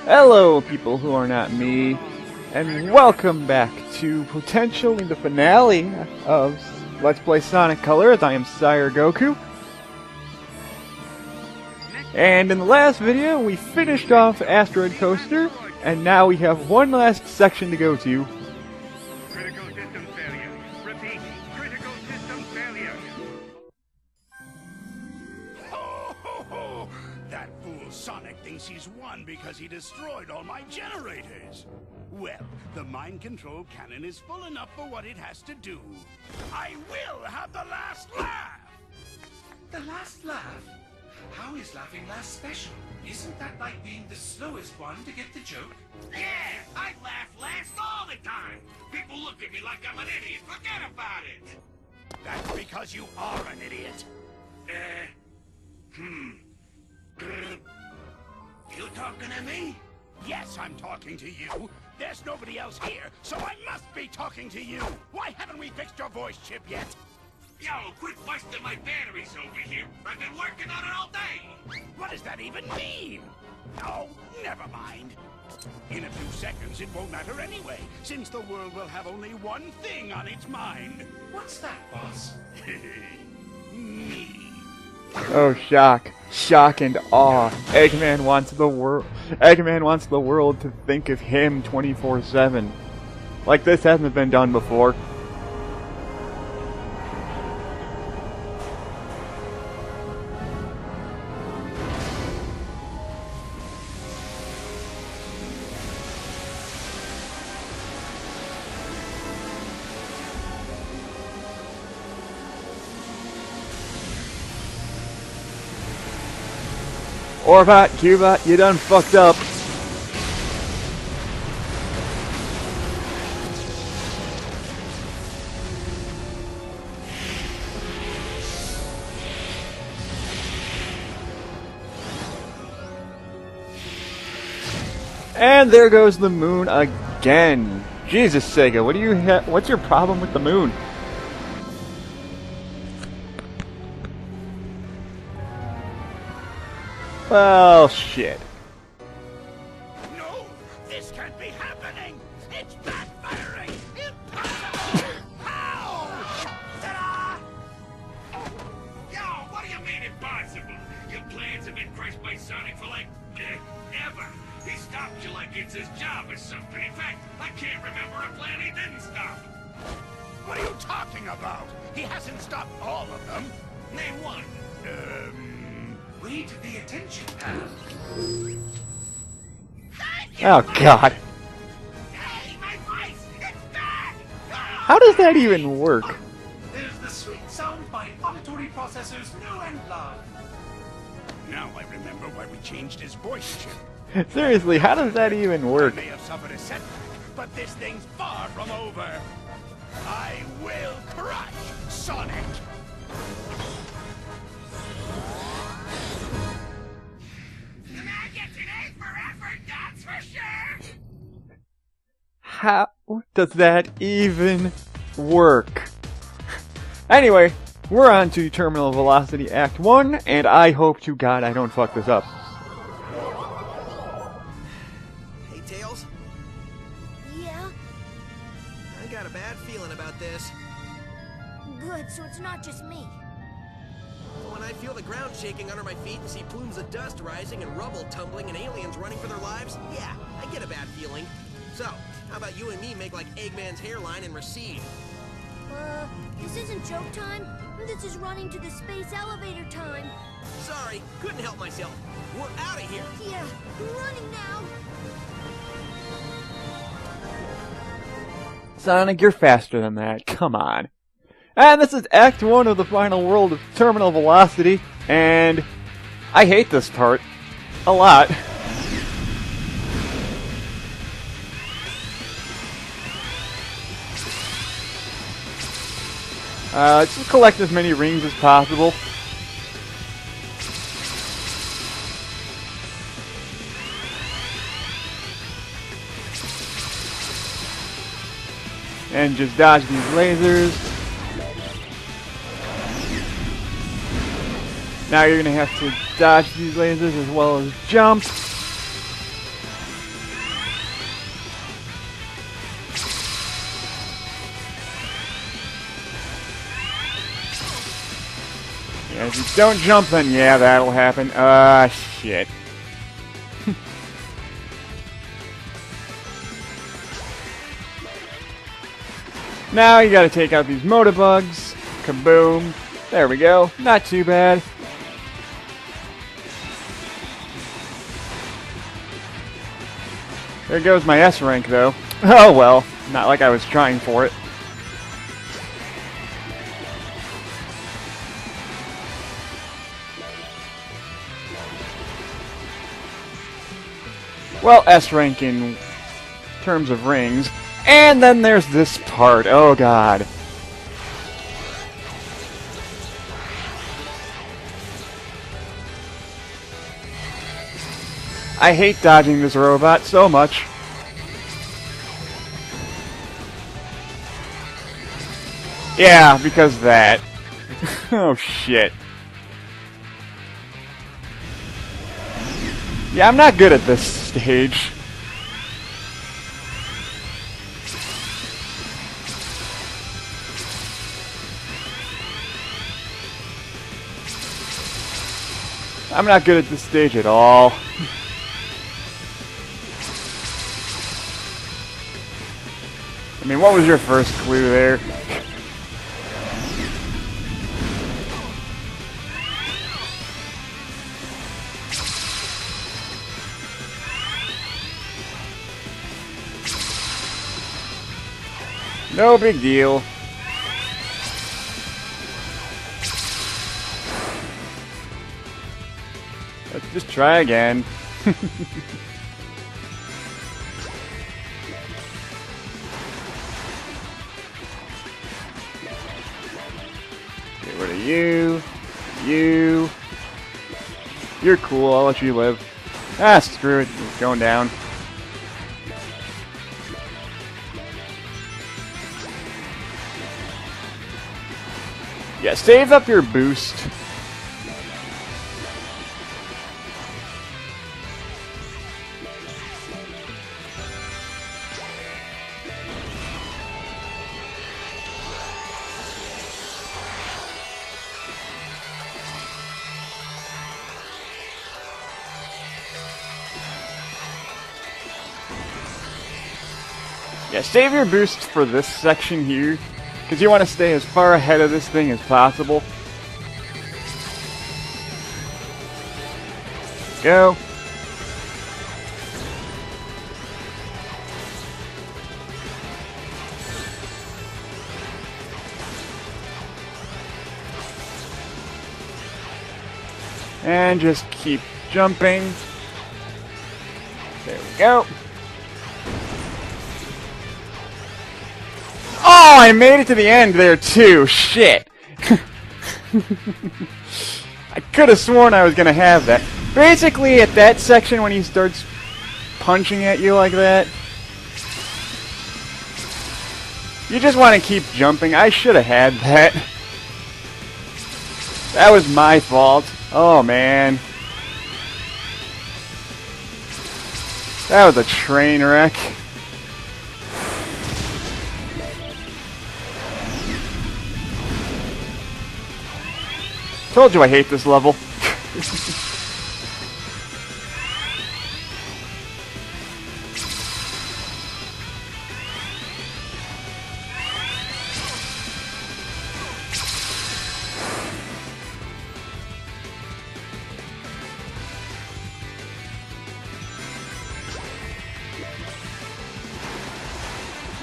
Hello, people who are not me, and welcome back to potentially the finale of Let's Play Sonic Colors. I am Sire Goku. And in the last video, we finished off Asteroid Coaster, and now we have one last section to go to. Critical system failure. Repeat, critical system failure. Ho, ho, ho! That fool Sonic thinks he's won because he destroyed all my generators. Well, the mind control cannon is full enough for what it has to do. I will have the last laugh! The last laugh? How is laughing last special? Isn't that like being the slowest one to get the joke? Yeah, I laugh last all the time. People look at me like I'm an idiot. Forget about it. That's because you are an idiot. You talking to me? Yes, I'm talking to you. There's nobody else here, so I must be talking to you. Why haven't we fixed your voice chip yet? Yo, quit busting my batteries over here. I've been working on it all day. What does that even mean? Oh, never mind. In a few seconds, it won't matter anyway, since the world will have only one thing on its mind. What's that, boss? Me. Oh, shock. Shock and awe. Eggman wants the world to think of him 24/7. Like this hasn't been done before. Orbot, Cubot, you done fucked up. And there goes the moon again. Jesus, Sega, what do you what's your problem with the moon? Well, shit. No, this can't be happening. It's backfiring. Impossible. How? Ta-da! Yo, what do you mean impossible? Your plans have been crushed by Sonic for like, ever. He stopped you like it's his job or something. In fact, I can't remember a plan he didn't stop. What are you talking about? He hasn't stopped all of them. Name one. Read the attention pad. Oh, God. Hey, my voice! It's back! How does that even work? There's the sweet sound by auditory processors new and loved. Now I remember why we changed his voice chip. Seriously, how does that even I work? may have suffered a setback, but this thing's far from over. I will crush Sonic. How does that even work? Anyway, we're on to Terminal Velocity Act 1, and I hope to God I don't fuck this up. Hey, Tails. Yeah? I got a bad feeling about this. Good, so it's not just me. When I feel the ground shaking under my feet and see plumes of dust rising and rubble tumbling and aliens running for their lives, yeah, I get a bad feeling. So, how about you and me make like Eggman's hairline and recede? This isn't joke time. This is running to the space elevator time. Sorry, couldn't help myself. We're out of here. Yeah, we're running now. Sonic, you're faster than that. Come on. And this is Act 1 of the final world of Terminal Velocity, and I hate this part a lot. Just collect as many rings as possible. And just dodge these lasers. Now you're going to have to dodge these lasers as well as jump. Yeah, if you don't jump, then yeah, that'll happen. Shit. Now you gotta take out these motobugs. Kaboom. There we go. Not too bad. There goes my S rank, though. Oh well. Not like I was trying for it. Well, S rank in terms of rings. And then there's this part. Oh god. I hate dodging this robot so much. Yeah, because of that. Oh shit. Yeah, I'm not good at this stage. I'm not good at this stage at all. I mean, what was your first clue there? No big deal. Let's just try again. Get rid of you. You. You're cool, I'll let you live. Ah, screw it. It's going down. Yeah, save up your boost. Yeah, save your boost for this section here, because you want to stay as far ahead of this thing as possible. Go. And just keep jumping. There we go. Oh, I made it to the end there too. Shit. I could have sworn I was going to have that. Basically, at that section when he starts punching at you like that, you just want to keep jumping. I should have had that. That was my fault. Oh, man. That was a train wreck. Told you I hate this level.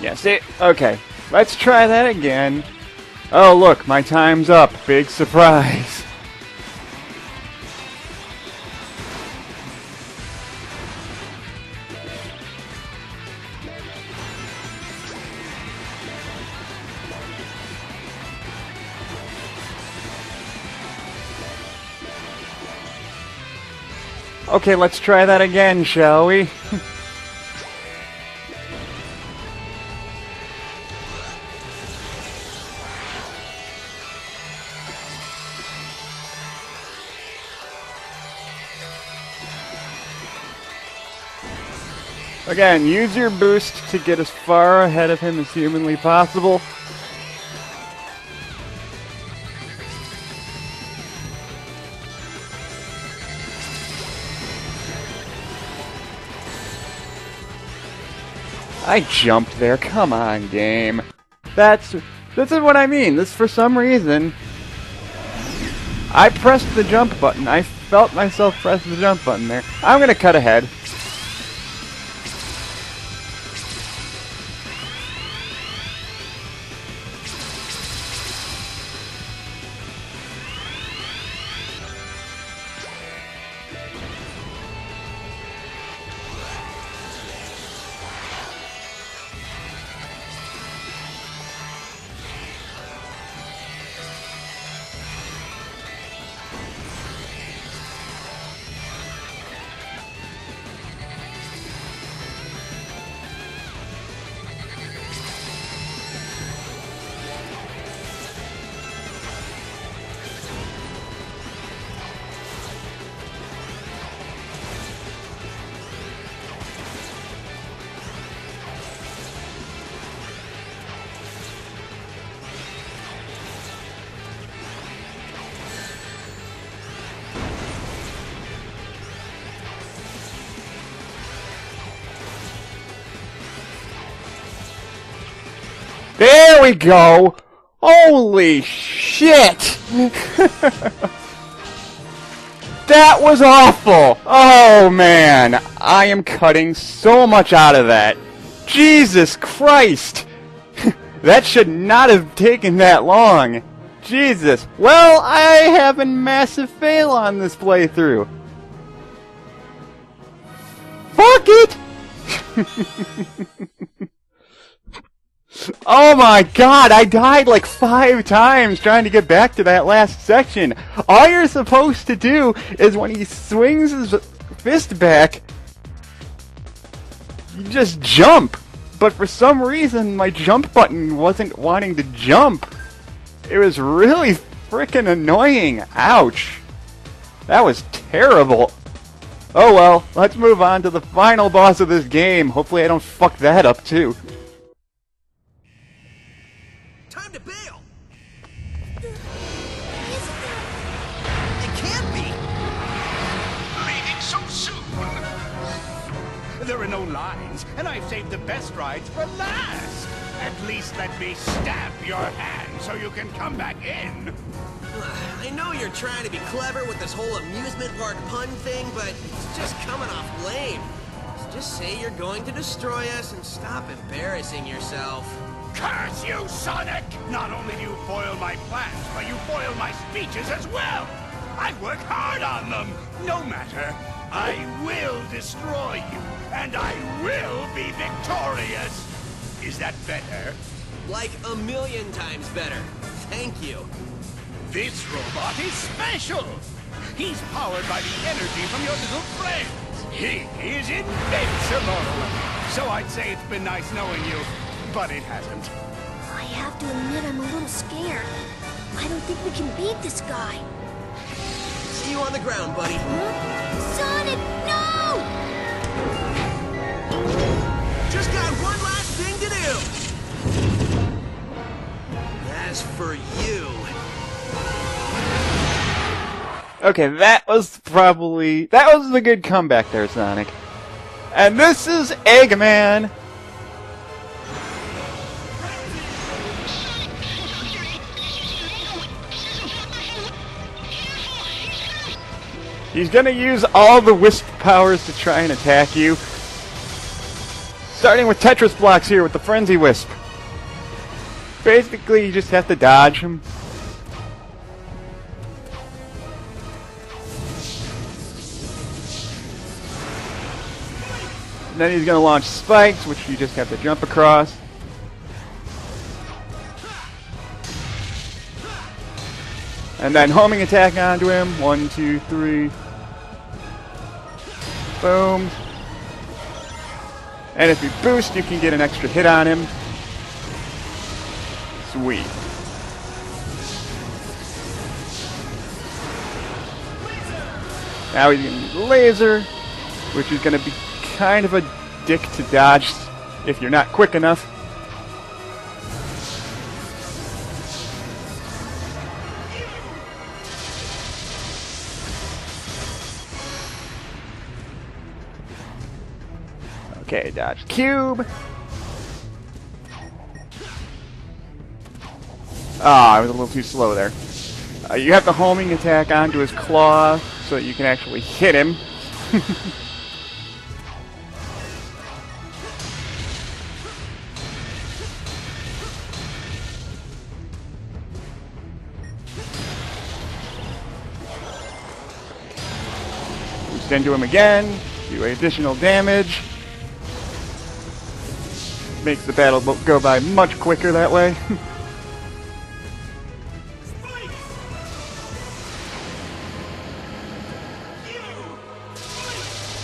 Yeah, see? Okay. Let's try that again. Oh, look, my time's up. Big surprise. Okay, let's try that again, shall we? Again, use your boost to get as far ahead of him as humanly possible. I jumped there. Come on, game. This is what I mean. This, for some reason, I pressed the jump button. I felt myself press the jump button there. I'm gonna cut ahead. There we go! Holy shit! That was awful! Oh man, I am cutting so much out of that. Jesus Christ! That should not have taken that long. Jesus. Well, I have a massive fail on this playthrough. Fuck it! Oh my god, I died like 5 times trying to get back to that last section. All you're supposed to do is when he swings his fist back, you just jump. But for some reason, my jump button wasn't wanting to jump. It was really frickin' annoying. Ouch. That was terrible. Oh well, let's move on to the final boss of this game. Hopefully I don't fuck that up too. Time to bail! It can't be! Leaving so soon? There are no lines, and I've saved the best rides for last. At least let me stab your hand so you can come back in. I know you're trying to be clever with this whole amusement park pun thing, but it's just coming off lame. Just say you're going to destroy us and stop embarrassing yourself. Curse you, Sonic! Not only do you foil my plans, but you foil my speeches as well! I work hard on them! No matter, I will destroy you, and I will be victorious! Is that better? Like a million times better. Thank you. This robot is special! He's powered by the energy from your little friends! He is invincible! So I'd say it's been nice knowing you, but it hasn't. I have to admit I'm a little scared. I don't think we can beat this guy. See you on the ground, buddy. Huh? Sonic, no! Just got one last thing to do. As for you... Okay, that was a good comeback there, Sonic. And this is Eggman. He's gonna use all the Wisp powers to try and attack you. Starting with Tetris blocks here with the Frenzy Wisp. Basically, you just have to dodge him. And then he's gonna launch spikes, which you just have to jump across. And then homing attack onto him. 1, 2, 3. Boom. And if you boost, you can get an extra hit on him. Sweet. Now he's gonna use laser, which is gonna be kind of a dick to dodge if you're not quick enough. Okay, dodge cube. Ah, I was a little too slow there. You have the homing attack onto his claw so that you can actually hit him. Boost into him again, do additional damage. Makes the battle go by much quicker that way.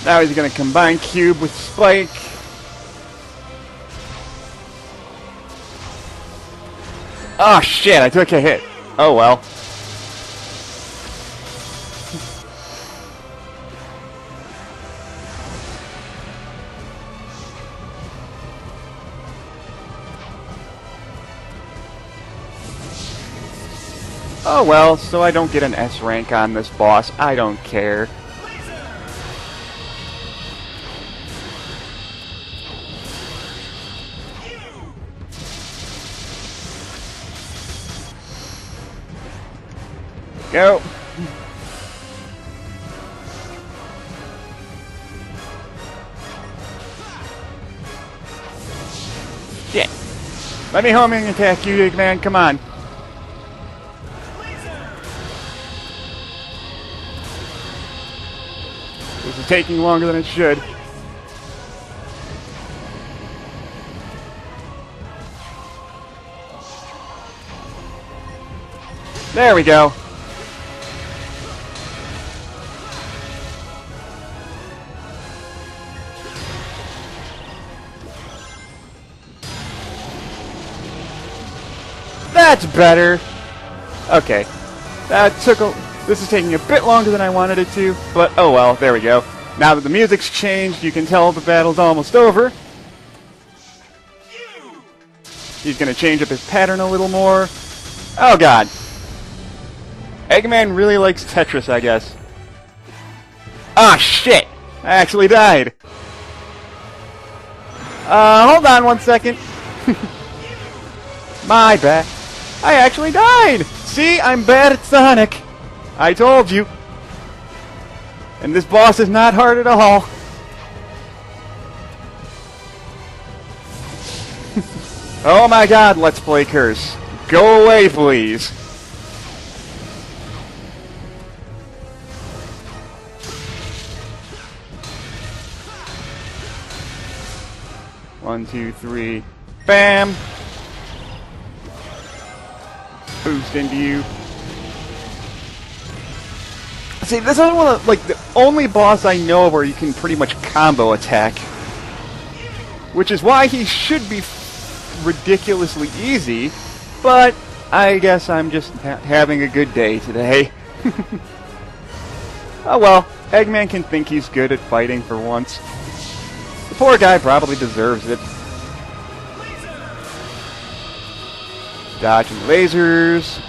Now he's going to combine Cube with Spike. Oh shit, I took a hit. Oh well. Oh well, so I don't get an S rank on this boss. I don't care. Go. Shit. Let me homing attack you, Eggman. Come on. This is taking longer than it should. There we go. That's better. Okay. This is taking a bit longer than I wanted it to, but oh well, there we go. Now that the music's changed, you can tell the battle's almost over. He's gonna change up his pattern a little more. Oh god. Eggman really likes Tetris, I guess. Ah, shit! I actually died. Hold on one second. My bad. I actually died! See, I'm bad at Sonic. I told you. And this boss is not hard at all. Oh my god, Let's Play Curse. Go away, please. One, two, three. Bam! Boost into you. See, this is one of the only boss I know where you can pretty much combo attack, which is why he should be ridiculously easy. But I guess I'm just having a good day today. Oh well, Eggman can think he's good at fighting for once. The poor guy probably deserves it. Dodging lasers.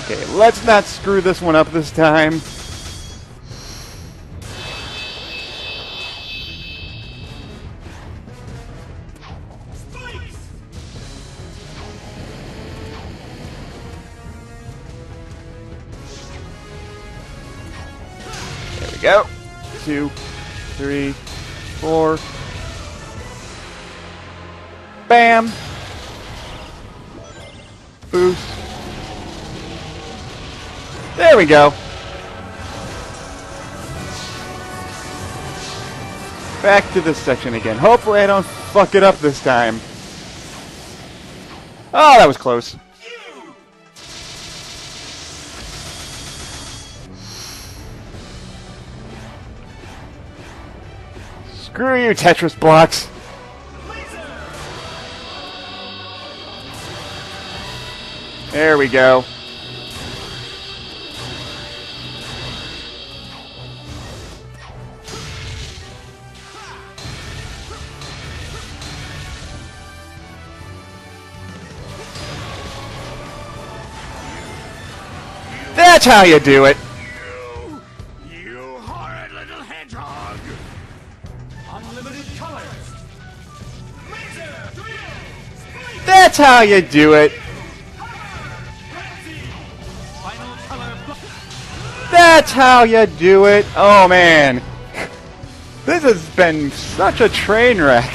Okay, let's not screw this one up this time. There we go. 2, 3, 4. Bam! Boost. There we go. Back to this section again. Hopefully I don't fuck it up this time. Oh, that was close. Screw you, Tetris blocks. There we go. That's how you do it. You horrid little hedgehog! Unlimited colors. Laser drill. That's how you do it. Final color. That's how you do it. Oh man. This has been such a train wreck.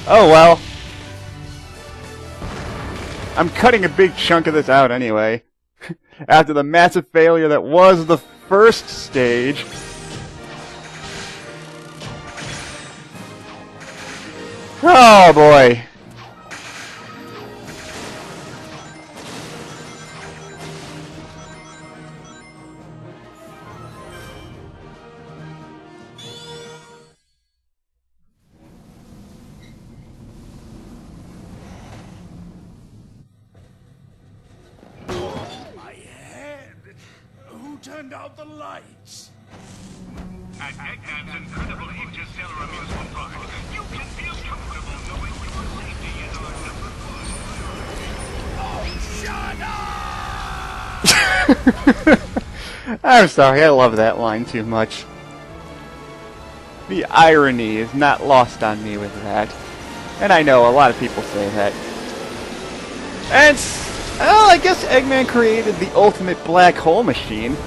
Oh well. I'm cutting a big chunk of this out anyway. After the massive failure that was the first stage. Oh boy. My head! Who turned out the lights? At Eggman's incredible interstellar amusement park, you can feel comfortable knowing your safety is our number one. Shut up! I'm sorry, I love that line too much. The irony is not lost on me with that. And I know a lot of people say that. And, well, I guess Eggman created the ultimate black hole machine.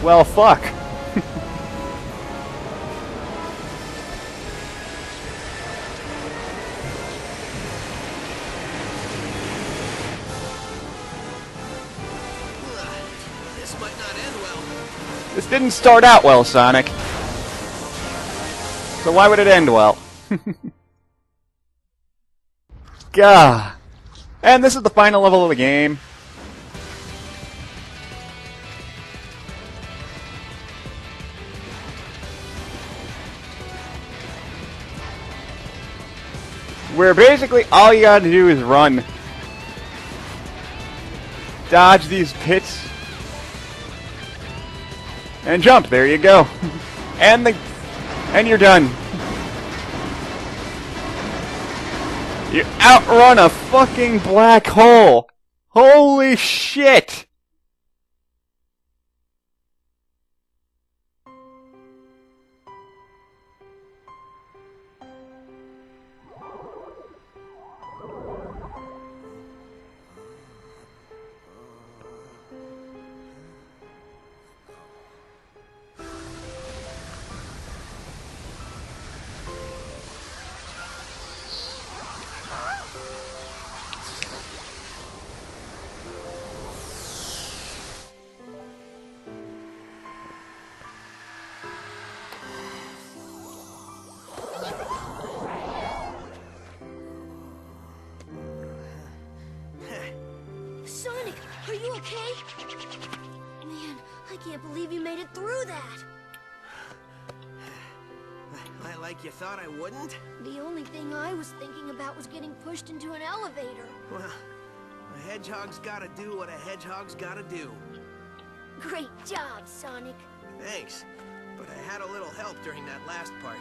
Well, fuck. This might not end well. This didn't start out well, Sonic. So why would it end well? Gah. And this is the final level of the game. Where basically all you gotta do is run. Dodge these pits. And jump, there you go. And you're done. You outrun a fucking black hole. Holy shit. Sonic, are you okay? Man, I can't believe you made it through that. Like you thought I wouldn't? The only thing I was thinking about was getting pushed into an elevator. Well, a hedgehog's gotta do what a hedgehog's gotta do. Great job, Sonic. Thanks. But I had a little help during that last part.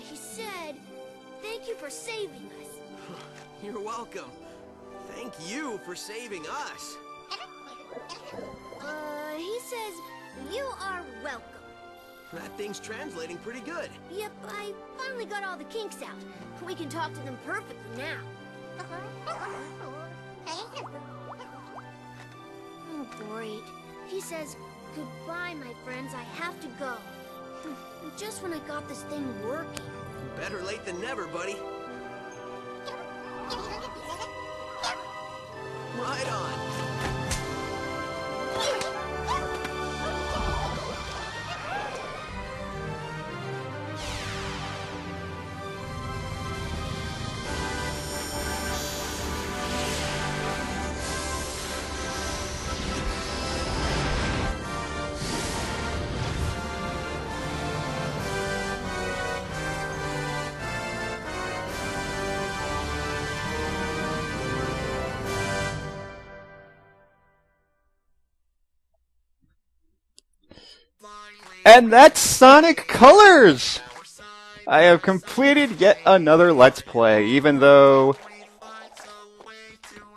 He said, thank you for saving us. You're welcome. Thank you for saving us. He says, you are welcome. That thing's translating pretty good. Yep, I finally got all the kinks out. We can talk to them perfectly now. Oh, great. He says, goodbye, my friends, I have to go. Just when I got this thing working. Better late than never, buddy. Right on. And that's Sonic Colors! I have completed yet another Let's Play, even though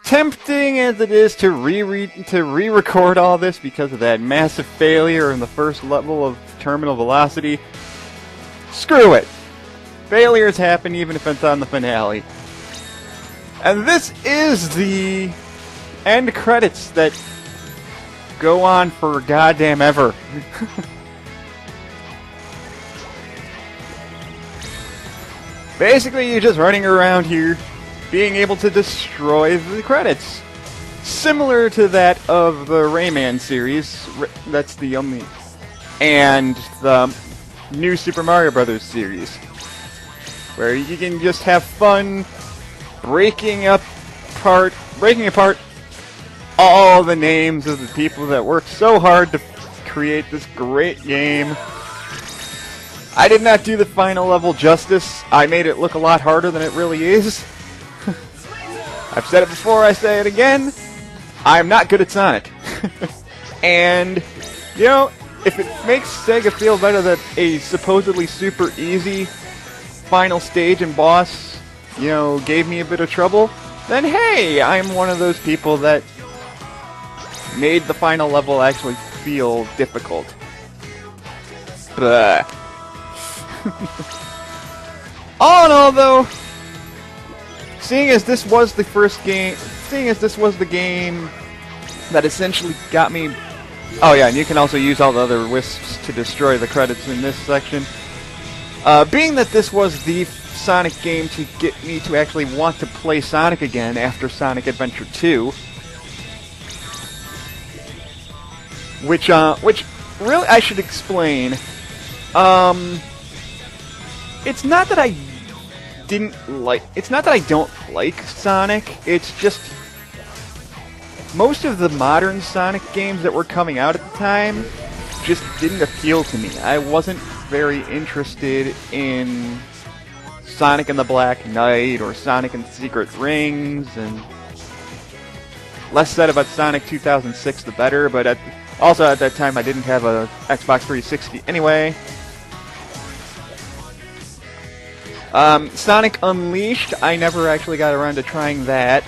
tempting as it is to re-record all this because of that massive failure in the first level of Terminal Velocity. Screw it! Failures happen even if it's on the finale. And this is the end credits that go on for goddamn ever. Basically, you're just running around here, being able to destroy the credits. Similar to that of the Rayman series, that's the only... and the new Super Mario Bros. Series, where you can just have fun breaking apart all the names of the people that worked so hard to create this great game. I did not do the final level justice. I made it look a lot harder than it really is. I've said it before, I say it again. I'm not good at Sonic. And, you know, if it makes Sega feel better that a supposedly super easy final stage and boss, you know, gave me a bit of trouble, then hey, I'm one of those people that made the final level actually feel difficult. Blah. All in all, though, seeing as this was the game that essentially got me... Oh yeah, and you can also use all the other wisps to destroy the credits in this section. Being that this was the Sonic game to get me to actually want to play Sonic again after Sonic Adventure 2, which really I should explain. It's not that I don't like Sonic, it's just most of the modern Sonic games that were coming out at the time just didn't appeal to me. I wasn't very interested in Sonic and the Black Knight or Sonic and Secret Rings, and less said about Sonic 2006 the better, but also at that time I didn't have a Xbox 360 anyway. Sonic Unleashed, I never actually got around to trying that.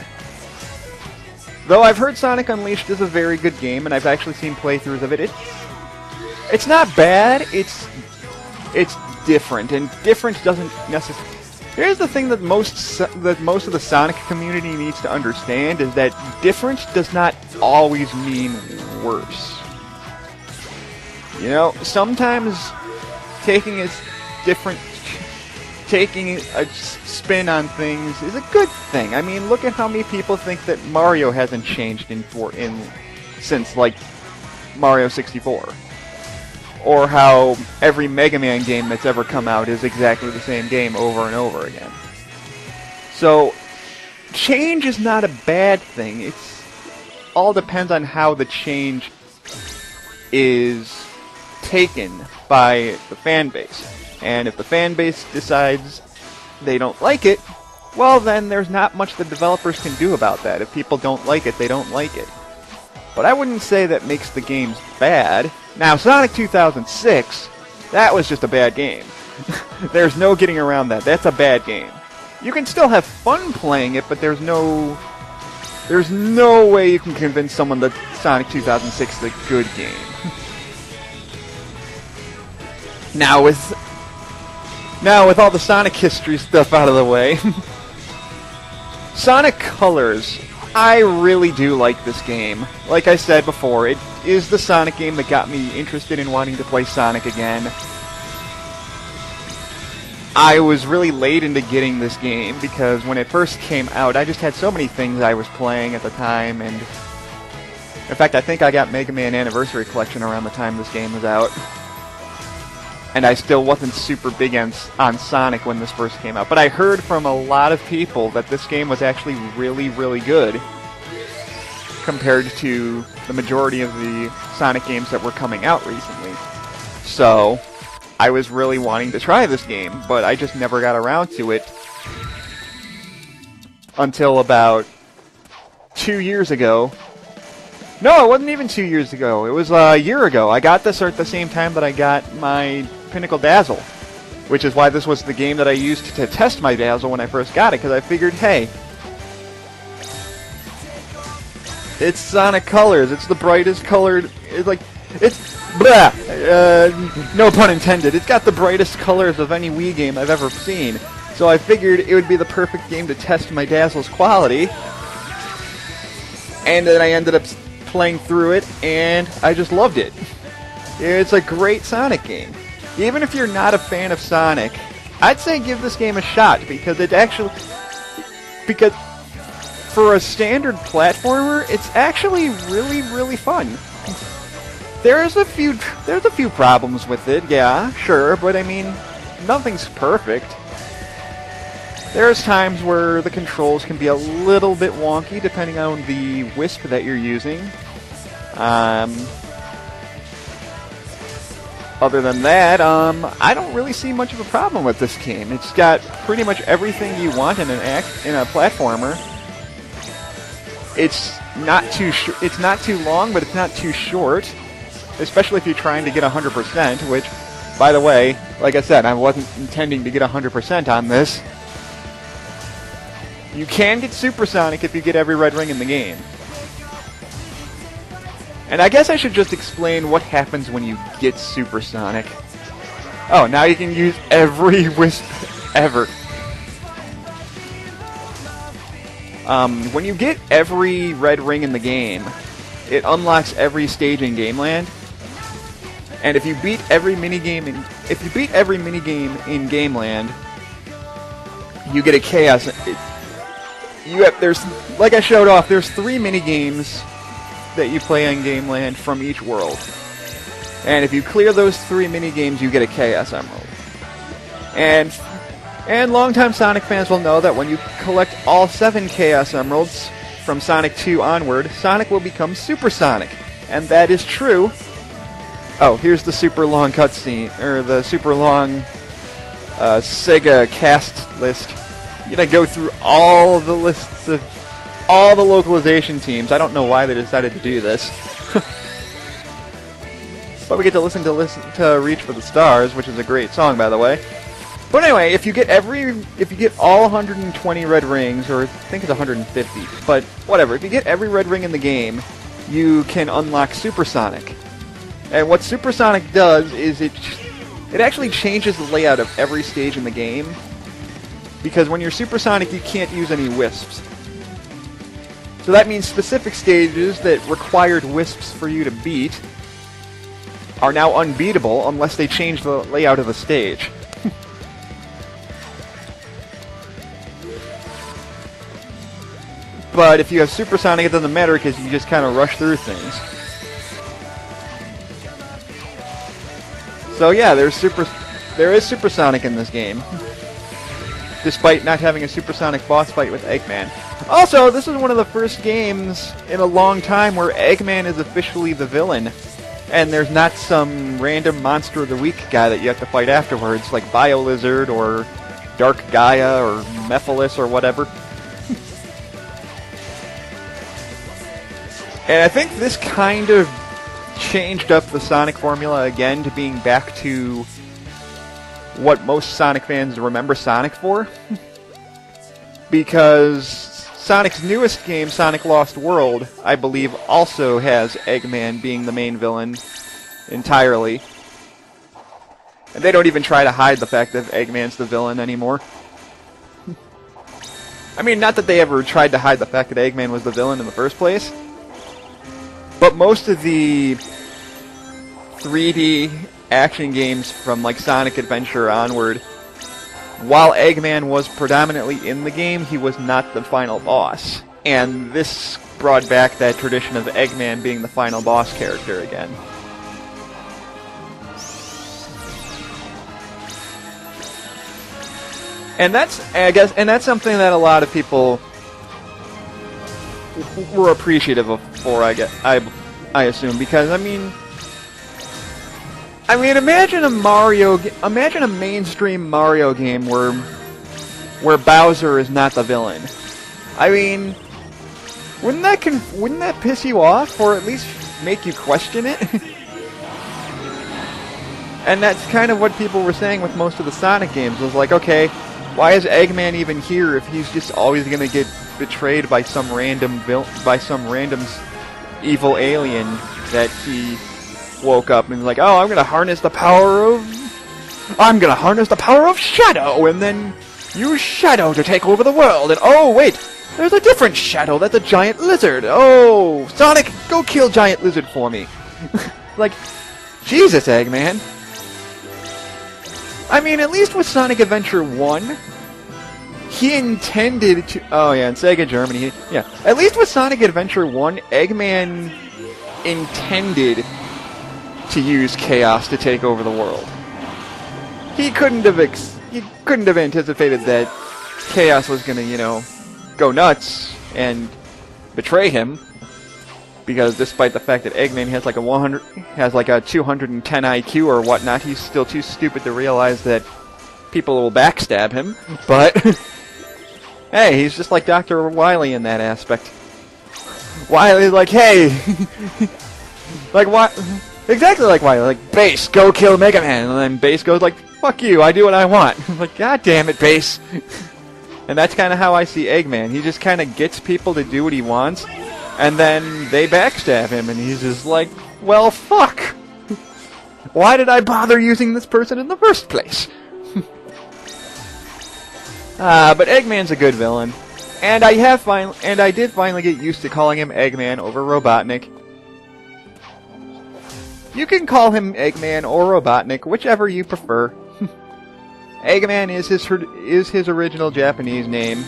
Though I've heard Sonic Unleashed is a very good game, and I've actually seen playthroughs of it. It's not bad, it's different, and different doesn't necessarily... Here's the thing that most of the Sonic community needs to understand, is that different does not always mean worse. You know, sometimes taking a spin on things is a good thing. I mean, look at how many people think that Mario hasn't changed since like Mario 64, or how every Mega Man game that's ever come out is exactly the same game over and over again. So, change is not a bad thing. It's all depends on how the change is taken by the fan base. And if the fan base decides they don't like it, well then there's not much the developers can do about that. If people don't like it, they don't like it. But I wouldn't say that makes the games bad. Now, Sonic 2006, that was just a bad game. There's no getting around that. That's a bad game. You can still have fun playing it, but there's no way you can convince someone that Sonic 2006 is a good game. Now with all the Sonic history stuff out of the way, Sonic Colors, I really do like this game. Like I said before, it is the Sonic game that got me interested in wanting to play Sonic again. I was really late into getting this game because when it first came out, I just had so many things I was playing at the time, and in fact, I think I got Mega Man Anniversary Collection around the time this game was out. And I still wasn't super big on Sonic when this first came out. But I heard from a lot of people that this game was actually really, really good compared to the majority of the Sonic games that were coming out recently. So, I was really wanting to try this game, but I just never got around to it until about 2 years ago. No, it wasn't even 2 years ago. It was a year ago. I got this at the same time that I got my Pinnacle Dazzle, which is why this was the game that I used to test my Dazzle when I first got it, because I figured, hey, it's Sonic Colors. It's the brightest colored. It's like, it's blah. No pun intended. It's got the brightest colors of any Wii game I've ever seen. So I figured it would be the perfect game to test my Dazzle's quality. And then I ended up playing through it, and I just loved it. It's a great Sonic game. Even if you're not a fan of Sonic, I'd say give this game a shot, because it actually... Because for a standard platformer, it's actually really, really fun. There's a few problems with it, yeah, sure, but I mean, nothing's perfect. There's times where the controls can be a little bit wonky depending on the Wisp that you're using. Other than that, I don't really see much of a problem with this game. It's got pretty much everything you want in a platformer. It's not too long, but it's not too short. Especially if you're trying to get 100%, which, by the way, like I said, I wasn't intending to get 100% on this. You can get Supersonic if you get every red ring in the game. And I guess I should just explain what happens when you get Supersonic. Oh, now you can use every Wisp ever. When you get every red ring in the game, it unlocks every stage in Gameland. And if you beat every minigame in Gameland, you get a Chaos. There's, like I showed off, there's 3 minigames that you play in Gameland from each world. And if you clear those 3 minigames, you get a Chaos Emerald. And longtime Sonic fans will know that when you collect all 7 Chaos Emeralds from Sonic 2 onward, Sonic will become Supersonic. And that is true. Oh, here's the super long cutscene, or the super long Sega cast list. You gotta go through all the lists of all the localization teams. I don't know why they decided to do this. But we get to listen to Reach for the Stars, which is a great song, by the way. But anyway, if you get all 120 red rings, or I think it's 150, but whatever, if you get every red ring in the game, you can unlock Supersonic. And what Supersonic does is it actually changes the layout of every stage in the game. Because when you're Supersonic, you can't use any Wisps. So that means specific stages that required Wisps for you to beat are now unbeatable unless they change the layout of the stage. But if you have Supersonic, it doesn't matter because you just kind of rush through things. So yeah, there is Supersonic in this game, despite not having a Supersonic boss fight with Eggman. Also, this is one of the first games in a long time where Eggman is officially the villain, and there's not some random Monster of the Week guy that you have to fight afterwards, like BioLizard or Dark Gaia or Mephiles or whatever. And I think this kind of changed up the Sonic formula again to being back to what most Sonic fans remember Sonic for. Because Sonic's newest game, Sonic Lost World, I believe also has Eggman being the main villain entirely. And they don't even try to hide the fact that Eggman's the villain anymore. I mean, not that they ever tried to hide the fact that Eggman was the villain in the first place. But most of the 3D action games from like Sonic Adventure onward, while Eggman was predominantly in the game, he was not the final boss. And this brought back that tradition of Eggman being the final boss character again. And that's something that a lot of people were appreciative of for, I assume, because I mean imagine a mainstream Mario game where Bowser is not the villain. I mean, Wouldn't that piss you off, or at least make you question it? And that's kind of what people were saying with most of the Sonic games. Was like, okay, why is Eggman even here if he's just always gonna get betrayed by some random evil alien that he woke up and was like, oh, I'm gonna harness the power of Shadow, and then use Shadow to take over the world. And oh wait, there's a different Shadow. That's a giant lizard. Oh, Sonic, go kill giant lizard for me. Like, Jesus, Eggman. I mean, at least with Sonic Adventure 1, he intended to... Oh, yeah, in Sega Germany. Yeah, at least with Sonic Adventure 1, Eggman intended to use chaos to take over the world. He couldn't have anticipated that chaos was gonna, you know, go nuts and betray him. Because despite the fact that Eggman has like a 210 IQ or whatnot, he's still too stupid to realize that people will backstab him. But hey, he's just like Dr. Wily in that aspect. Wily's like, hey, like what? Exactly like Wily. Like, Bass, go kill Mega Man, and then Bass goes like, fuck you, I do what I want. I'm like, god damn it, Bass. And that's kind of how I see Eggman. He just kind of gets people to do what he wants. And then they backstab him, and he's just like, well, fuck! Why did I bother using this person in the first place? But Eggman's a good villain. And I did finally get used to calling him Eggman over Robotnik. You can call him Eggman or Robotnik, whichever you prefer. Eggman is his original Japanese name.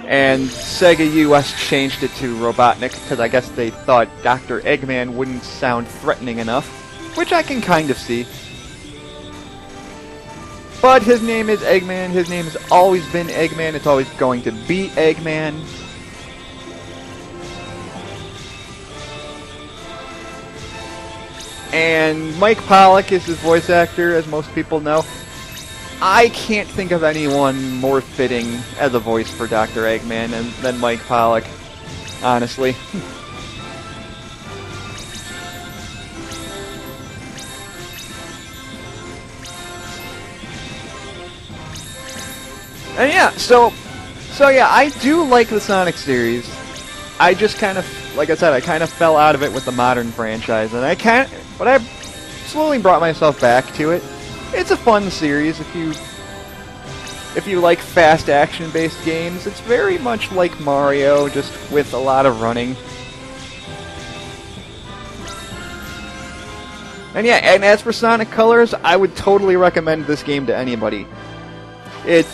And Sega US changed it to Robotnik because I guess they thought Dr. Eggman wouldn't sound threatening enough, which I can kind of see. But his name is Eggman, his name has always been Eggman, it's always going to be Eggman. And Mike Pollock is his voice actor, as most people know. I can't think of anyone more fitting as a voice for Dr. Eggman than Mike Pollock, honestly. And yeah, so yeah, I do like the Sonic series. I just kind of, like I said, I kind of fell out of it with the modern franchise, and but I slowly brought myself back to it. It's a fun series if you like fast action-based games. It's very much like Mario, just with a lot of running. And yeah, and as for Sonic Colors, I would totally recommend this game to anybody. It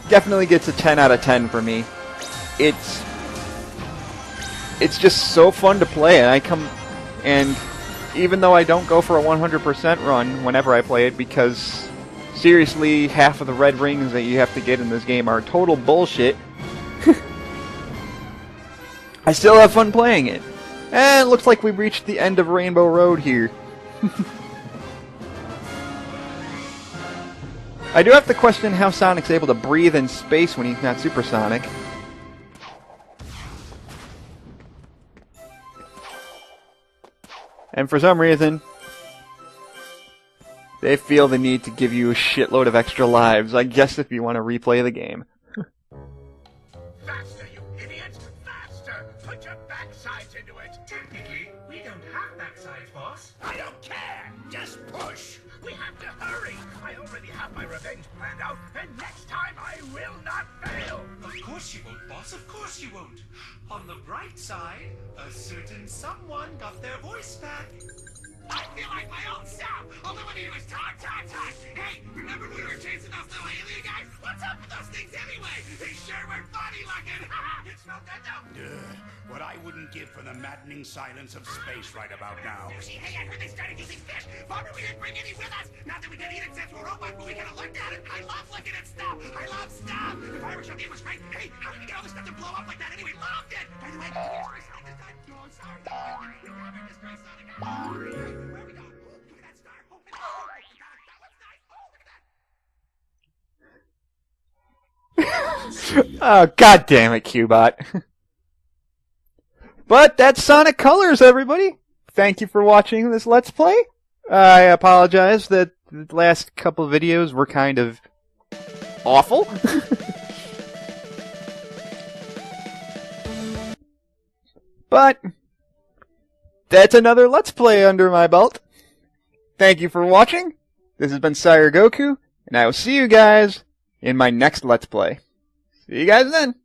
definitely gets a 10 out of 10 for me. It's just so fun to play, and even though I don't go for a 100% run whenever I play it, because seriously, half of the red rings that you have to get in this game are total bullshit, I still have fun playing it. And it looks like we've reached the end of Rainbow Road here. I do have to question how Sonic's able to breathe in space when he's not supersonic. And for some reason, they feel the need to give you a shitload of extra lives, I guess, if you want to replay the game. Faster, you idiots! Faster! Put your backsides into it! Technically, we don't have backsides, boss. I don't care! Just push! We have to hurry! I already have my revenge planned out, and next time I will not fail! Of course you won't, boss. Of course you won't. On the bright side, a certain someone got their voice back. I feel like my old self! All I want to do is talk! Hey, remember when we were chasing those little alien guys? What's up with those things anyway? They sure were funny looking! Smell good though? What I wouldn't give for the maddening silence of space right about now. Sushi, hey, I heard they started using fish! Bummer we didn't bring any with us! Not that we can eat it since we're robots, but we could have looked at it! I love looking at stuff! I love stuff! The fireworks show game was great! Hey, how did we get all this stuff to blow up like that anyway? Loved it! By the way, can we destroy Sonic this time? No, I'm sorry. We never destroy Sonic. Where are we going? Look at that star! Oh, that looks nice! Oh, look at that! Oh, god damn it, Cubot. But that's Sonic Colors, everybody. Thank you for watching this Let's Play. I apologize that the last couple of videos were kind of awful. But that's another Let's Play under my belt. Thank you for watching. This has been Sire Goku, and I will see you guys in my next Let's Play. See you guys then.